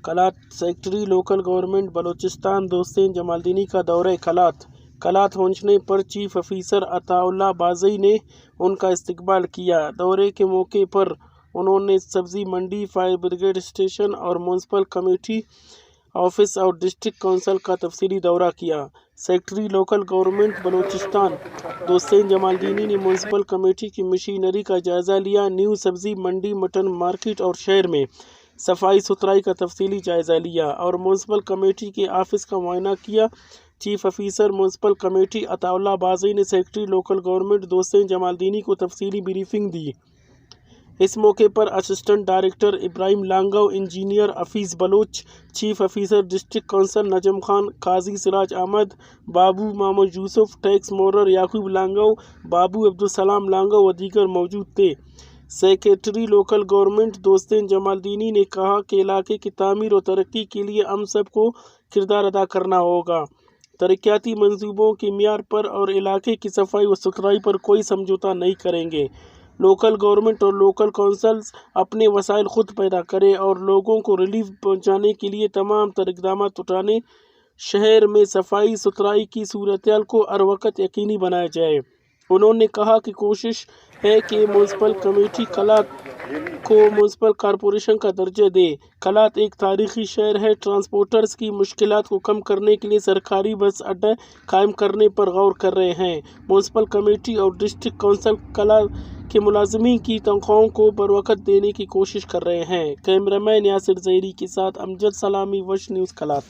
कलात secretary local government Balochistan Dostain Jamaldini का दौरा कलात पहुंचने पर चीफ ऑफिसर अताउल्लाह बाज़ई ने उनका इस्तकबाल किया। दौरे के मौके पर उन्होंने सब्जी मंडी, फायर ब्रिगेड स्टेशन और म्यूनसिपल कमेटी ऑफिस और डिस्ट्रिक्ट काउंसिल का तफसीली दौरा किया। Secretary local government Balochistan Dostain Jamaldini ने म्यूनसिपल कमेटी की मशीनरी का जायज़ा लिया। न्यू सब्जी मंडी, मटन मार्केट और शहर में सफाई सुथराई का तफसीली जायज़ा लिया और म्यूनसिपल कमेटी के ऑफिस का मुआयना किया। Chief officer municipal committee Ataullah Bazai ने secretary local government Dostain Jamaldini को तफसीली ब्रीफिंग दी। इस मौके पर assistant director Ibrahim Langov, engineer Hafeez Baloch, chief officer district council Najam Khan, Qazi Siraj Ahmed, बाबू मोहम्मद यूसुफ, टैक्स मोरर याकूब लांगव, बाबू अब्दुल सलाम लांगव व दीगर मौजूद थे। Secretary local government Dostain Jamaldini ने कहा कि इलाके की तामीर और तरक्की के लिए हम सब को किरदार अदा करना होगा। तरक्याती मंसूबों के मियार पर और इलाके की सफाई व सुथराई पर कोई समझौता नहीं करेंगे। लोकल गवर्नमेंट और लोकल काउंसिल्स अपने वसाइल खुद पैदा करें और लोगों को रिलीफ पहुंचाने के लिए तमाम तर इक़दाम उठाने। शहर में सफाई सुथराई की सूरत-ए-हाल को हर वक्त यकीनी बनाया जाए। उन्होंने कहा कि कोशिश है कि म्यूनसिपल कमेटी कलात को म्यूनसिपल कॉरपोरेशन का दर्जा दे। कलात एक तारीखी शहर है। ट्रांसपोर्टर्स की मुश्किलात को कम करने के लिए सरकारी बस अड्डा कायम करने पर गौर कर रहे हैं। म्यूनसिपल कमेटी और डिस्ट्रिक्ट काउंसिल कलात के मुलाजमीन की तनख्वाहों को बरवक्त देने की कोशिश कर रहे हैं। कैमरामैन यासिर ज़हीरी के साथ अमजद सलामी, वश न्यूज़ कलात।